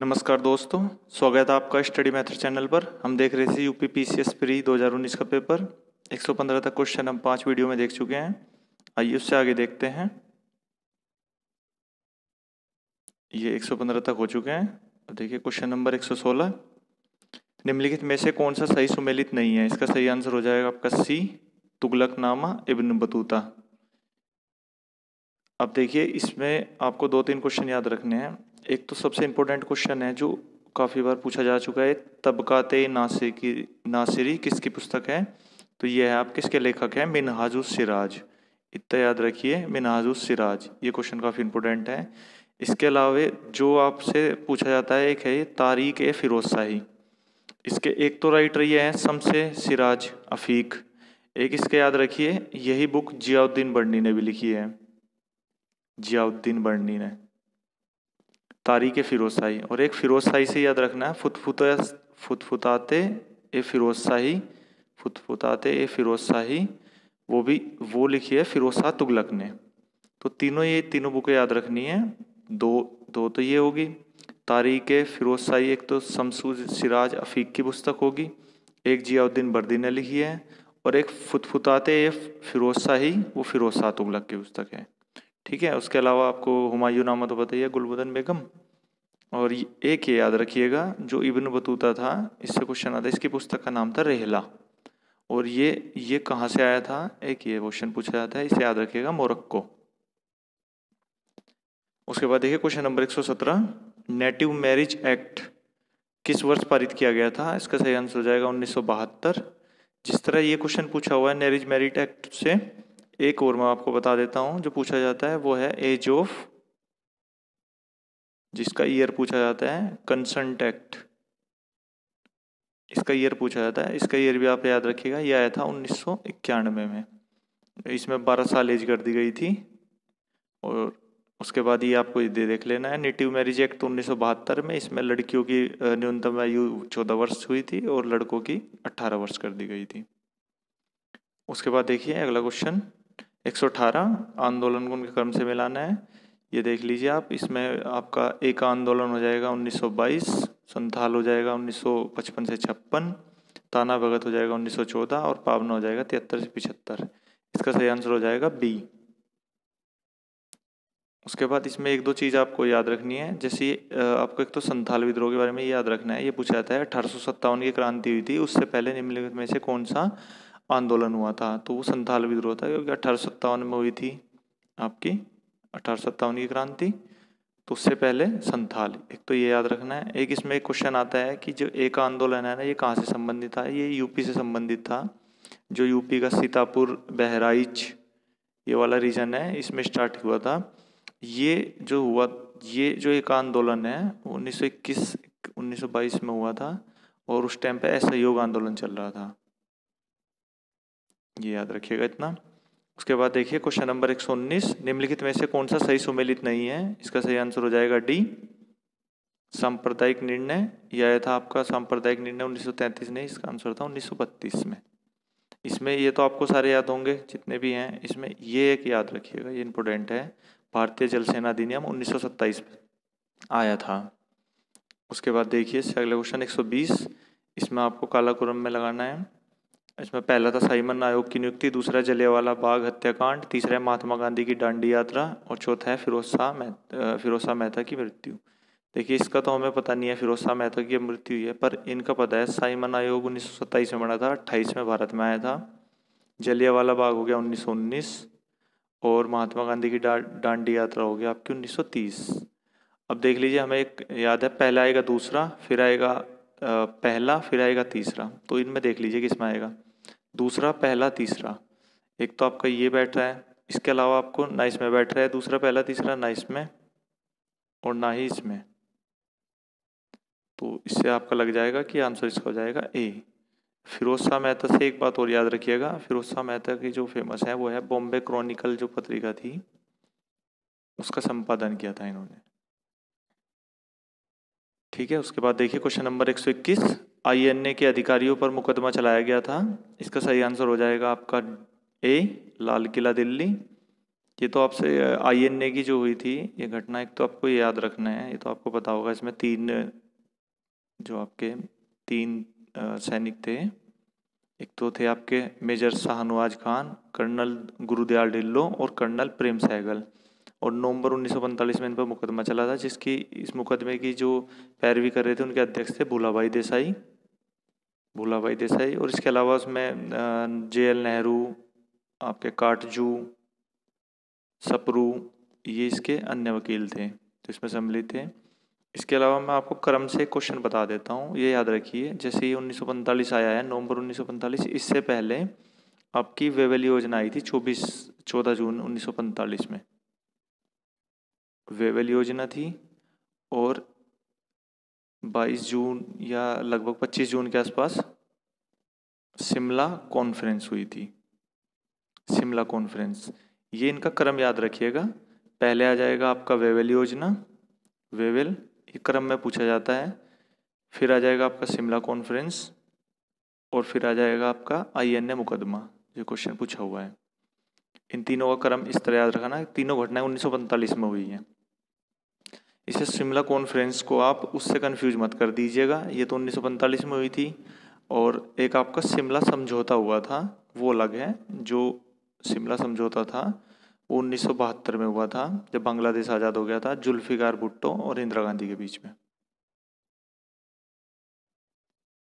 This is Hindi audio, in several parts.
नमस्कार दोस्तों, स्वागत है आपका स्टडी मेथड चैनल पर। हम देख रहे थे यूपी पीसीएस प्री 2019 का पेपर। 115 तक क्वेश्चन हम 5 वीडियो में देख चुके हैं। आइए उससे आगे देखते हैं। ये 115 तक हो चुके हैं। अब देखिए क्वेश्चन नंबर 116, निम्नलिखित में से कौन सा सही सुमेलित नहीं है। इसका सही आंसर हो जाएगा आपका सी, तुगलकनामा इब्न बतूता। अब देखिए इसमें आपको 2-3 क्वेश्चन याद रखने हैं। एक तो सबसे इम्पोर्टेंट क्वेश्चन है जो काफ़ी बार पूछा जा चुका है, तबकाते नासिरी किसकी पुस्तक है। तो ये है आप किसके लेखक हैं, मिनहाजुस सिराज। इतना याद रखिए, मिनहाजुस सिराज। ये क्वेश्चन काफ़ी इम्पोर्टेंट है। इसके अलावा जो आपसे पूछा जाता है एक है ये तारीख ए फिरोज शाही। इसके एक तो राइटर ये हैं शम्से सिराज अफीक। एक इसके याद रखिए, यही बुक जियाउद्दीन बर्नी ने भी लिखी है। जियाउद्दीन बर्नी ने तारीख फिरोज शाही। और एक फिरोज शाही से याद रखना है फुतफुताते ए फिरोज शाही। फुतफुताते ए फिरोज शाही वो लिखी है फिरोज शाह तुगलक ने। तो ये तीनों बुकें याद रखनी है। दो तो ये होगी तारीख फिरोज शाही, एक तो शम्सु सिराज अफीक की पुस्तक होगी, एक जियाउद्दीन बर्दी ने लिखी है, और एक फुतफुताते ए फिरोज शाही वो फिरोज शाह तुगलक की पुस्तक है। ठीक है। उसके अलावा आपको हुमायूं नामा तो बताइए, गुलबदन बेगम। और एक ये याद रखिएगा जो इब्न बतूता था, इससे क्वेश्चन आता है, इसकी पुस्तक का नाम था रेहला। और ये कहाँ से आया था, एक ये क्वेश्चन पूछा जाता है, इसे याद रखिएगा, मोरक्को। उसके बाद देखिए question number 117, native marriage act किस वर्ष पारित किया गया था। इसका सही आंसर हो जाएगा 1972। जिस तरह ये क्वेश्चन पूछा हुआ है नेरिज मैरिज एक्ट से, एक और मैं आपको बता देता हूँ जो पूछा जाता है वो है एज ऑफ, जिसका ईयर पूछा जाता है कंसेंट एक्ट। इसका ईयर पूछा जाता है, इसका ईयर भी आप याद रखिएगा, ये आया था 1991 में। इसमें 12 साल एज कर दी गई थी। और उसके बाद ये आपको ये देख लेना है, नेटिव मैरिज एक्ट 1972 में, इसमें लड़कियों की न्यूनतम आयु 14 वर्ष हुई थी और लड़कों की 18 वर्ष कर दी गई थी। उसके बाद देखिए अगला क्वेश्चन 118, आंदोलन को उनके क्रम से मिलाना है। ये देख लीजिए आप, इसमें आपका एक आंदोलन हो जाएगा 1922, संथाल हो जाएगा 1955 से 56, ताना भगत हो जाएगा 1914 और पावना हो जाएगा 73 से 75। इसका सही आंसर हो जाएगा बी। उसके बाद इसमें एक दो चीज़ आपको याद रखनी है, जैसे आपको एक तो संथाल विद्रोह के बारे में याद रखना है। ये पूछा जाता है 1857 की क्रांति हुई थी, उससे पहले निम्नलिखित में से कौन सा आंदोलन हुआ था। तो वो संथाल विद्रोह था, क्योंकि 1857 में हुई थी आपकी 1857 की क्रांति, तो उससे पहले संथाल। एक तो ये याद रखना है। एक इसमें एक क्वेश्चन आता है कि जो एक आंदोलन है ना, ये कहाँ से संबंधित था। ये यूपी से संबंधित था। जो यूपी का सीतापुर बहराइच ये वाला रीजन है, इसमें स्टार्ट हुआ था। ये जो एक आंदोलन है 1921 1922 में हुआ था, और उस टाइम पे असहयोग आंदोलन चल रहा था। ये याद रखिएगा इतना। उसके बाद देखिए क्वेश्चन नंबर 119, निम्नलिखित में से कौन सा सही सुमेलित नहीं है। इसका सही आंसर हो जाएगा डी, सांप्रदायिक निर्णय। यह आया था आपका सांप्रदायिक निर्णय 1933 नहीं, इसका आंसर था 1932 में। इसमें ये तो आपको सारे याद होंगे जितने भी हैं। इसमें ये एक याद रखिएगा, ये इंपॉर्टेंट है, भारतीय जल सेना अधिनियम 1927 में आया था। उसके बाद देखिए अगला क्वेश्चन 120, इसमें आपको कालाकुरम में लगाना है। इसमें पहला था साइमन आयोग की नियुक्ति, दूसरा जलियांवाला बाग हत्याकांड, तीसरा है महात्मा गांधी की दांडी यात्रा, और चौथा है फिरोज शाह मेहता की मृत्यु। देखिए इसका तो हमें पता नहीं है फिरोज शाह मेहता की मृत्यु हुई है, पर इनका पता है साइमन आयोग 1927 में बना था, 28 में भारत में आया था। जलियांवाला बाग हो गया 1919, और महात्मा गांधी की दांडी यात्रा हो गया आपकी 1930। अब देख लीजिए, हमें एक याद है, पहला आएगा दूसरा, फिर आएगा पहला, फिर आएगा तीसरा। तो इनमें देख लीजिए किसमें आएगा, दूसरा पहला तीसरा। एक तो आपका ये बैठ रहा है, इसके अलावा आपको ना इसमें बैठ रहा है दूसरा पहला तीसरा, ना इसमें और ना ही इसमें। तो इससे आपका लग जाएगा कि आंसर इसका हो जाएगा ए। फिरोज शाह मेहता से एक बात और याद रखिएगा, फिरोज शाह मेहता की जो फेमस है वो है बॉम्बे क्रॉनिकल, जो पत्रिका थी उसका संपादन किया था इन्होंने। ठीक है। उसके बाद देखिए क्वेश्चन नंबर 121, आईएनए के अधिकारियों पर मुकदमा चलाया गया था। इसका सही आंसर हो जाएगा आपका ए, लाल किला दिल्ली। ये तो आपसे INA की जो हुई थी ये घटना, एक तो आपको याद रखना है, ये तो आपको पता होगा। इसमें जो आपके तीन सैनिक थे, एक तो थे आपके मेजर शाहनवाज खान, कर्नल गुरुदयाल ढिल्लो और कर्नल प्रेम सहगल। और नवंबर 1945 में इन पर मुकदमा चला था, जिसकी इस मुकदमे की जो पैरवी कर रहे थे उनके अध्यक्ष थे भूलाभाई देसाई। और इसके अलावा उसमें JL नेहरू, आपके काटजू, सप्रू, ये इसके अन्य वकील थे तो इसमें सम्मिलित थे। इसके अलावा मैं आपको क्रम से क्वेश्चन बता देता हूँ, ये याद रखिए। जैसे ये 1945 आया है, नवंबर 1945, इससे पहले आपकी वेवेल योजना आई थी 14 जून 1945 में वेवेल योजना थी। और 22 जून या लगभग 25 जून के आसपास शिमला कॉन्फ्रेंस हुई थी। शिमला कॉन्फ्रेंस, ये इनका क्रम याद रखिएगा। पहले आ जाएगा आपका वेवेल योजना, वेवेल, ये क्रम में पूछा जाता है। फिर आ जाएगा आपका शिमला कॉन्फ्रेंस, और फिर आ जाएगा आपका INA मुकदमा, जो क्वेश्चन पूछा हुआ है। इन तीनों का क्रम इस तरह याद रखना, तीनों घटनाएं 1945 में हुई हैं। इसे शिमला कॉन्फ्रेंस को आप उससे कंफ्यूज मत कर दीजिएगा, ये तो 1945 में हुई थी। और एक आपका शिमला समझौता हुआ था, वो अलग है। जो शिमला समझौता था वो 1972 में हुआ था, जब बांग्लादेश आज़ाद हो गया था, जुल्फिकार भुट्टो और इंदिरा गांधी के बीच में।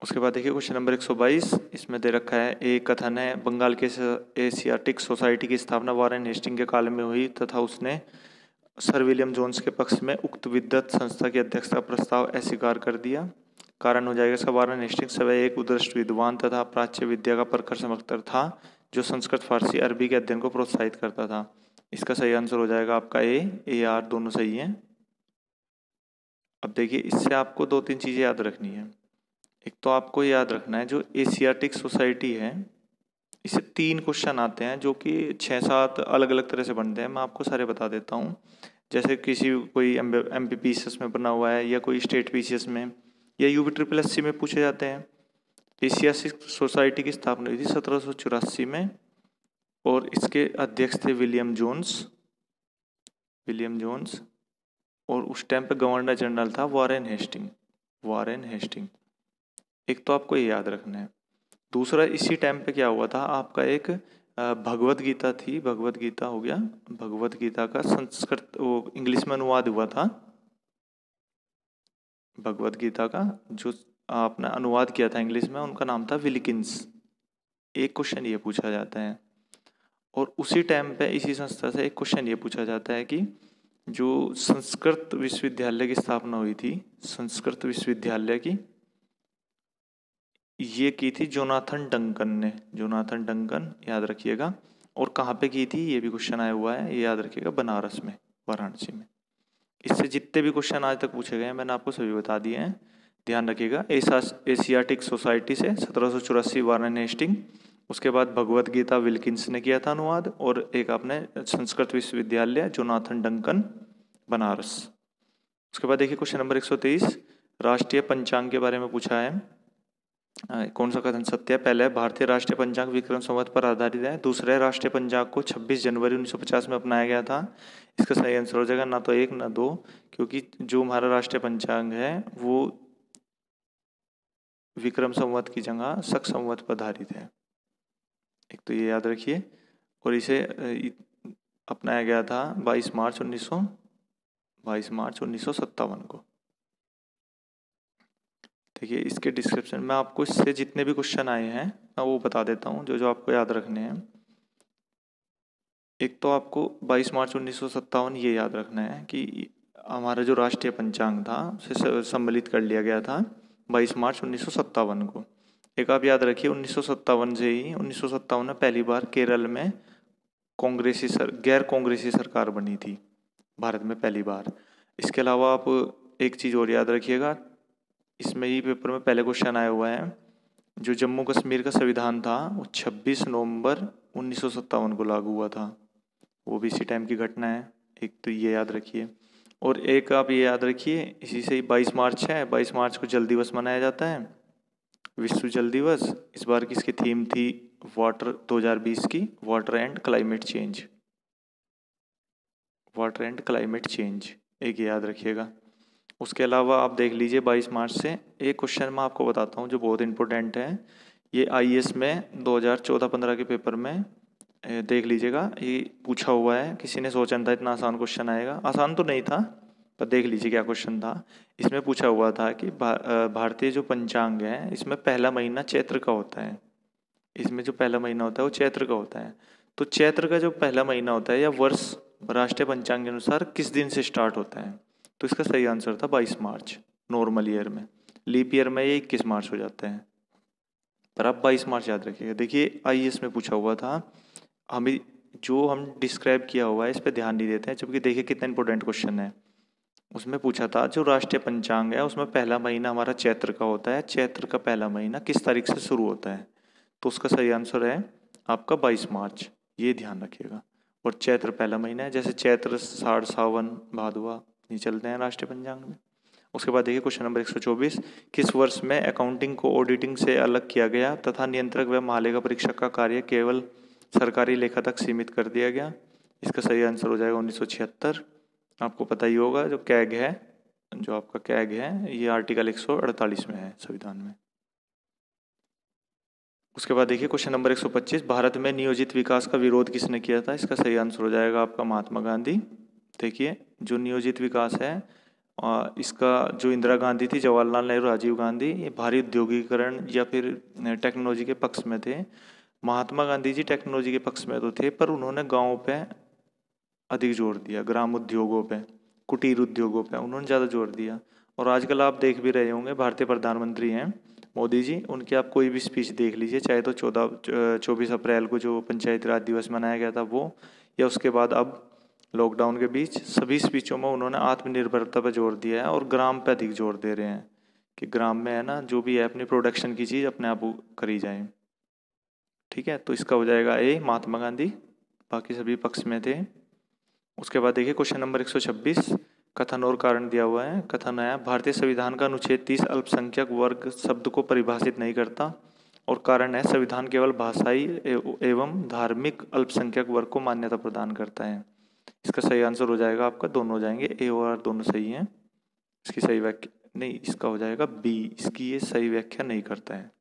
उसके बाद देखिए क्वेश्चन नंबर 122, इसमें दे रखा है, एक कथन है, बंगाल के एशियाटिक सोसाइटी की स्थापना वारेन हेस्टिंग के काल में हुई तथा उसने सर विलियम जोन्स के पक्ष में उक्त विद्वत संस्था की अध्यक्षता का प्रस्ताव अस्वीकार कर दिया। कारण हो जाएगा इसका, वारेन हेस्टिंग्स स्वयं एक उदृष्ट विद्वान तथा प्राच्य विद्या का प्रखर समर्थक था, जो संस्कृत, फारसी, अरबी के अध्ययन को प्रोत्साहित करता था। इसका सही आंसर हो जाएगा आपका AR, दोनों सही हैं। अब देखिए, इससे आपको 2-3 चीज़ें याद रखनी है। एक तो आपको याद रखना है, जो एशियाटिक सोसाइटी है, इससे 3 क्वेश्चन आते हैं जो कि 6-7 अलग अलग तरह से बनते हैं। मैं आपको सारे बता देता हूँ। जैसे कोई MPPCS में बना हुआ है, या कोई स्टेट PCS में, या UPSSC में पूछे जाते हैं। एशियाटिक सोसाइटी की स्थापना हुई थी 1784 में, और इसके अध्यक्ष थे विलियम जोन्स। और उस टाइम पे गवर्नर जनरल था वारेन हेस्टिंग। एक तो आपको ये याद रखना है। दूसरा, इसी टाइम पे क्या हुआ था, आपका एक भगवत गीता थी, भगवत गीता हो गया, भगवत गीता का संस्कृत वो इंग्लिश में अनुवाद हुआ था। भगवत गीता का जो आपने अनुवाद किया था इंग्लिश में, उनका नाम था विल्किंस। एक क्वेश्चन ये पूछा जाता है। और उसी टाइम पे इसी संस्था से एक क्वेश्चन ये पूछा जाता है कि जो संस्कृत विश्वविद्यालय की स्थापना हुई थी, संस्कृत विश्वविद्यालय की, ये की थी जोनाथन डंकन ने। जोनाथन डंकन, याद रखिएगा। और कहाँ पे की थी, ये भी क्वेश्चन आया हुआ है, ये याद रखिएगा, बनारस में, वाराणसी में। इससे जितने भी क्वेश्चन आज तक पूछे गए हैं मैंने आपको सभी बता दिए हैं, ध्यान रखिएगा। एशियाटिक सोसाइटी से 1784 वारेन हेस्टिंग, उसके बाद भगवत गीता विल्किंस ने किया था अनुवाद, और एक आपने संस्कृत विश्वविद्यालय जोनाथन डंकन, बनारस। उसके बाद देखिए क्वेश्चन नंबर 123, राष्ट्रीय पंचांग के बारे में पूछा है। कौन सा कथन सत्य है? पहला है, भारतीय राष्ट्रीय पंचांग विक्रम संवत पर आधारित है। दूसरा है, राष्ट्रीय पंचांग को 26 जनवरी 1950 में अपनाया गया था। इसका सही आंसर हो जाएगा ना तो 1 ना 2, क्योंकि जो हमारा राष्ट्रीय पंचांग है वो विक्रम संवत की जगह शक संवत पर आधारित है। एक तो ये याद रखिए। और इसे अपनाया गया था 22 मार्च 1957 को। देखिए इसके डिस्क्रिप्शन में आपको इससे जितने भी क्वेश्चन आए हैं मैं वो बता देता हूँ, जो जो आपको याद रखने हैं। एक तो आपको 22 मार्च 1957 ये याद रखना है कि हमारा जो राष्ट्रीय पंचांग था उसे सम्मिलित कर लिया गया था 22 मार्च 1957 को। एक आप याद रखिए, 1957 से ही 1957 में पहली बार केरल में गैर कांग्रेसी सरकार बनी थी, भारत में पहली बार। इसके अलावा आप एक चीज़ और याद रखिएगा, इसमें ही पेपर में पहले क्वेश्चन आया हुआ है, जो जम्मू कश्मीर का संविधान था वो 26 नवंबर 1957 को लागू हुआ था, वो भी इसी टाइम की घटना है। एक तो ये याद रखिए। और एक आप ये याद रखिए, इसी से ही 22 मार्च है, 22 मार्च को जल दिवस मनाया जाता है, विश्व जल दिवस। इस बार की इसकी थीम थी वाटर 2020 की, water and climate change. Water and climate change, एक याद रखिएगा। उसके अलावा आप देख लीजिए 22 मार्च से एक क्वेश्चन मैं आपको बताता हूँ जो बहुत इंपॉर्टेंट है। ये आईएएस में 2014-15 के पेपर में देख लीजिएगा, ये पूछा हुआ है। किसी ने सोचा नहीं था इतना आसान क्वेश्चन आएगा, आसान तो नहीं था पर देख लीजिए क्या क्वेश्चन था। इसमें पूछा हुआ था कि भारतीय जो पंचांग है इसमें पहला महीना चैत्र का होता है। इसमें जो पहला महीना होता है वो चैत्र का होता है। तो चैत्र का जो पहला महीना होता है या वर्ष राष्ट्रीय पंचांग के अनुसार किस दिन से स्टार्ट होता है? तो इसका सही आंसर था 22 मार्च नॉर्मल ईयर में। लीप ईयर में ये 21 मार्च हो जाता है, पर आप 22 मार्च याद रखिएगा। देखिए आईएएस में पूछा हुआ था, हमें जो हम डिस्क्राइब किया हुआ है इस पर ध्यान नहीं देते हैं, जबकि देखिए कितना इंपॉर्टेंट क्वेश्चन है। उसमें पूछा था जो राष्ट्रीय पंचांग है उसमें पहला महीना हमारा चैत्र का होता है, चैत्र का पहला महीना किस तारीख से शुरू होता है? तो उसका सही आंसर है आपका 22 मार्च, ये ध्यान रखिएगा। और चैत्र पहला महीना है, जैसे चैत्र, साड़, सावन, भादवा ये चलते हैं राष्ट्रीय पंचांग में। उसके बाद देखिए क्वेश्चन नंबर 124, किस वर्ष में अकाउंटिंग को ऑडिटिंग से अलग किया गया तथा नियंत्रक व महालेखा परीक्षक का कार्य केवल सरकारी लेखा तक सीमित कर दिया गया? इसका सही आंसर हो जाएगा 1976। आपको पता ही होगा जो कैग है, जो आपका कैग है ये आर्टिकल 148 में है संविधान में। उसके बाद देखिए क्वेश्चन नंबर 125, भारत में नियोजित विकास का विरोध किसने किया था? इसका सही आंसर हो जाएगा आपका महात्मा गांधी। देखिए जो नियोजित विकास है इसका जो इंदिरा गांधी थी, जवाहरलाल नेहरू, राजीव गांधी, ये भारी उद्योगीकरण या फिर टेक्नोलॉजी के पक्ष में थे। महात्मा गांधी जी टेक्नोलॉजी के पक्ष में तो थे पर उन्होंने गाँव पे अधिक जोर दिया, ग्राम उद्योगों पे, कुटीर उद्योगों पे उन्होंने ज़्यादा जोर दिया। और आजकल आप देख भी रहे होंगे भारतीय प्रधानमंत्री हैं मोदी जी, उनके आप कोई भी स्पीच देख लीजिए, चाहे तो 24 अप्रैल को जो पंचायती राज दिवस मनाया गया था वो, या उसके बाद अब लॉकडाउन के बीच, सभी स्पीचों में उन्होंने आत्मनिर्भरता पर जोर दिया है और ग्राम पे अधिक जोर दे रहे हैं कि ग्राम में है ना जो भी है अपनी प्रोडक्शन की चीज़ अपने आप करी जाए। ठीक है, तो इसका हो जाएगा ए, महात्मा गांधी, बाकी सभी पक्ष में थे। उसके बाद देखिए क्वेश्चन नंबर 126, कथन और कारण दिया हुआ है। कथन है भारतीय संविधान का अनुच्छेद 30 अल्पसंख्यक वर्ग शब्द को परिभाषित नहीं करता, और कारण है संविधान केवल भाषाई एवं धार्मिक अल्पसंख्यक वर्ग को मान्यता प्रदान करता है। इसका सही आंसर हो जाएगा आपका, दोनों हो जाएंगे, ए और आर दोनों सही हैं। इसकी सही व्याख्या नहीं, इसका हो जाएगा बी, इसकी ये सही व्याख्या नहीं करता है,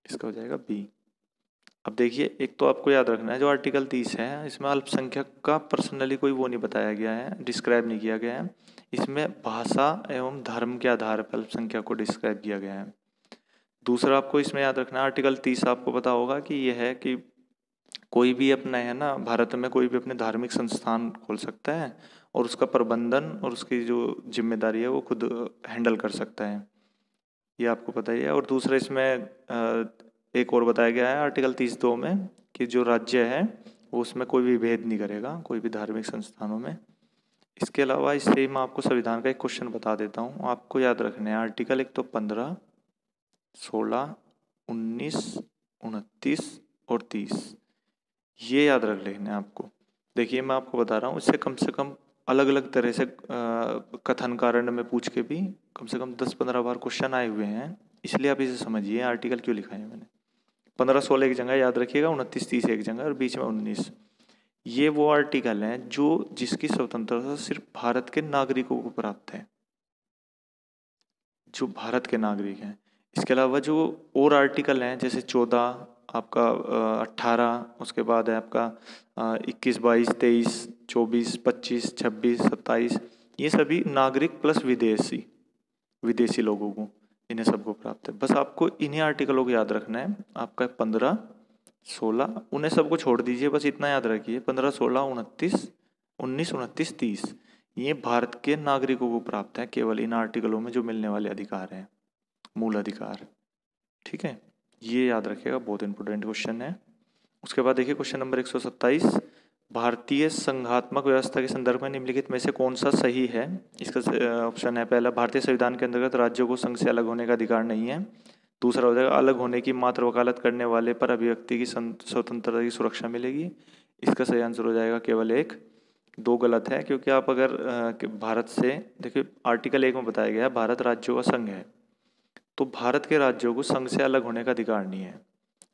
इसका हो जाएगा बी। अब देखिए एक तो आपको याद रखना है जो आर्टिकल 30 है इसमें अल्पसंख्यक का पर्सनली कोई वो नहीं बताया गया है, डिस्क्राइब नहीं किया गया है। इसमें भाषा एवं धर्म के आधार पर अल्पसंख्यक को डिस्क्राइब किया गया है। दूसरा आपको इसमें याद रखना है आर्टिकल 30 आपको पता होगा कि यह है कि कोई भी अपना है ना भारत में कोई भी अपने धार्मिक संस्थान खोल सकता है और उसका प्रबंधन और उसकी जो जिम्मेदारी है वो खुद हैंडल कर सकता है, ये आपको पता ही है। और दूसरा इसमें एक और बताया गया है आर्टिकल 30(2) में कि जो राज्य है वो उसमें कोई भी भेद नहीं करेगा कोई भी धार्मिक संस्थानों में। इसके अलावा इससे ही मैं आपको संविधान का एक क्वेश्चन बता देता हूँ, आपको याद रखने हैं आर्टिकल एक तो 15, 16, 19, 29 और 30, ये याद रख लेना है आपको। देखिए मैं आपको बता रहा हूँ, इससे कम से कम अलग अलग तरह से कथन कारण में पूछ के भी कम से कम 10-15 बार क्वेश्चन आए हुए हैं, इसलिए आप इसे समझिए आर्टिकल क्यों लिखा है मैंने। 15-16 एक जगह याद रखिएगा, 29-30 एक जगह और बीच में 19, ये वो आर्टिकल हैं जो जिसकी स्वतंत्रता सिर्फ भारत के नागरिकों को प्राप्त है, जो भारत के नागरिक हैं। इसके अलावा जो और आर्टिकल हैं जैसे 14 आपका, 18, उसके बाद है आपका 21, 22, 23, 24, 25, 26, 27, ये सभी नागरिक प्लस विदेशी लोगों को, इन्हें सबको प्राप्त है। बस आपको इन्हीं आर्टिकलों को याद रखना है। आपका 15, 16, उन्हें सबको छोड़ दीजिए, बस इतना याद रखिए 15, 16, 29, 19, 29, 30 ये भारत के नागरिकों को प्राप्त है केवल इन आर्टिकलों में जो मिलने वाले अधिकार हैं, मूल अधिकार। ठीक है, ये याद रखिएगा, बहुत इंपॉर्टेंट क्वेश्चन है। उसके बाद देखिए क्वेश्चन नंबर 127, भारतीय संघात्मक व्यवस्था के संदर्भ में निम्नलिखित में से कौन सा सही है? इसका ऑप्शन है पहला, भारतीय संविधान के अंतर्गत राज्यों को संघ से अलग होने का अधिकार नहीं है। दूसरा हो जाएगा अलग होने की मात्र वकालत करने वाले पर अभिव्यक्ति की स्वतंत्रता की सुरक्षा मिलेगी। इसका सही आंसर हो जाएगा केवल एक। दो गलत है, क्योंकि आप अगर भारत से देखिए आर्टिकल 1 में बताया गया है भारत राज्यों का संघ है, तो भारत के राज्यों को संघ से अलग होने का अधिकार नहीं है,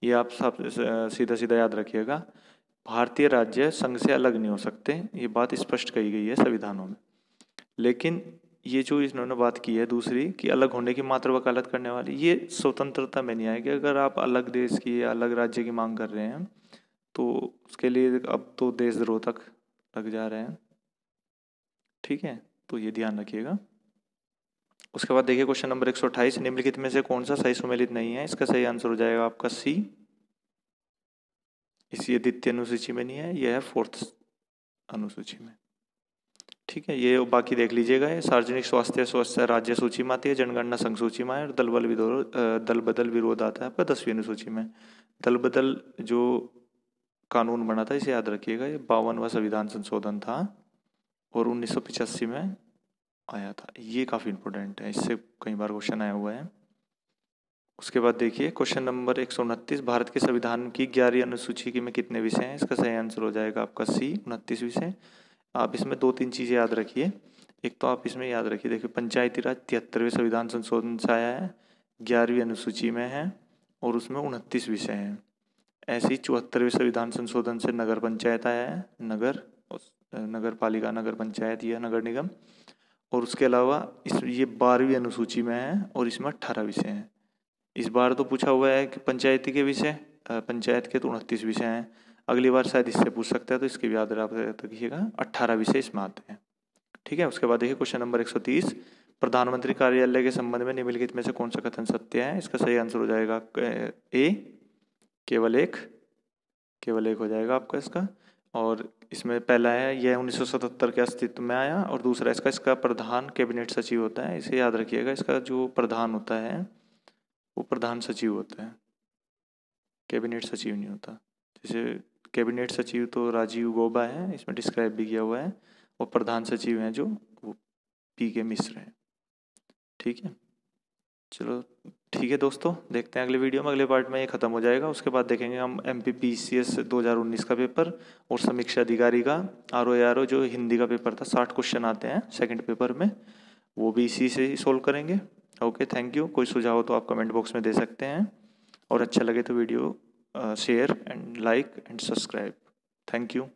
ये आप सब सीधा सीधा याद रखिएगा। भारतीय राज्य संघ से अलग नहीं हो सकते, ये बात स्पष्ट कही गई है संविधानों में। लेकिन ये जो इन्होंने बात की है दूसरी कि अलग होने की मात्र वकालत करने वाली, ये स्वतंत्रता में नहीं आएगी। अगर आप अलग देश की या अलग राज्य की मांग कर रहे हैं तो उसके लिए अब तो देशद्रोह तक लग जा रहे हैं। ठीक है, तो ये ध्यान रखिएगा। उसके बाद देखिए क्वेश्चन नंबर 128, निम्नलिखित में से कौन सा सही सुमेलित नहीं है? इसका सही आंसर हो जाएगा आपका सी। इसी द्वितीय अनुसूची में नहीं है, यह है फोर्थ अनुसूची में। ठीक है, ये बाकी देख लीजिएगा। ये सार्वजनिक स्वास्थ्य राज्य सूची में आती है, जनगणना संघ सूची में है, और दल बदल विरोध आता है आपका 10वीं अनुसूची में। दल बदल जो कानून बना था इसे याद रखिएगा, ये 52वां संविधान संशोधन था और 1985 में आया था। ये काफ़ी इंपॉर्टेंट है, इससे कई बार क्वेश्चन आया हुआ है। उसके बाद देखिए क्वेश्चन नंबर 129, भारत के संविधान की 11वीं अनुसूची की में कितने विषय हैं? इसका सही आंसर हो जाएगा आपका सी, 29 विषय। आप इसमें 2-3 चीज़ें याद रखिए। एक तो आप इसमें याद रखिए, देखिए पंचायती राज 73वें संविधान संशोधन से आया है, 11वीं अनुसूची में है और उसमें 29 विषय हैं। ऐसी 74वें संविधान संशोधन से नगर पंचायत आया है, नगर पालिका, नगर पंचायत या नगर निगम। और उसके अलावा ये 12वीं अनुसूची में है और इसमें 18 विषय हैं। इस बार तो पूछा हुआ है कि पंचायती के विषय, पंचायत के तो 29 विषय हैं। अगली बार शायद इससे पूछ सकता है, तो इसके भी याद रखिएगा, 18 विषय इसमें आते हैं। ठीक है, उसके बाद देखिए क्वेश्चन नंबर 130, प्रधानमंत्री कार्यालय के संबंध में निम्नलिखित में से कौन सा कथन सत्य है? इसका सही आंसर हो जाएगा ए, केवल एक हो जाएगा आपका इसका। और इसमें पहला है, यह 1977 के अस्तित्व में आया, और दूसरा इसका प्रधान कैबिनेट सचिव होता है। इसे याद रखिएगा, इसका जो प्रधान होता है वो प्रधान सचिव होता है, कैबिनेट सचिव नहीं होता। जैसे कैबिनेट सचिव तो राजीव गौबा है, इसमें डिस्क्राइब भी किया हुआ है, और प्रधान सचिव हैं जो वो पी.के. मिश्र हैं। ठीक है, चलो ठीक है दोस्तों, देखते हैं अगले वीडियो में। अगले पार्ट में ये खत्म हो जाएगा, उसके बाद देखेंगे हम MPPCS 2019 का पेपर और समीक्षा अधिकारी का RO जो हिंदी का पेपर था, 60 क्वेश्चन आते हैं सेकंड पेपर में, वो भी इसी से ही सोल्व करेंगे। Okay, thank you. कोई सुझाव हो तो आप कमेंट बॉक्स में दे सकते हैं, और अच्छा लगे तो video share and like and subscribe. Thank you.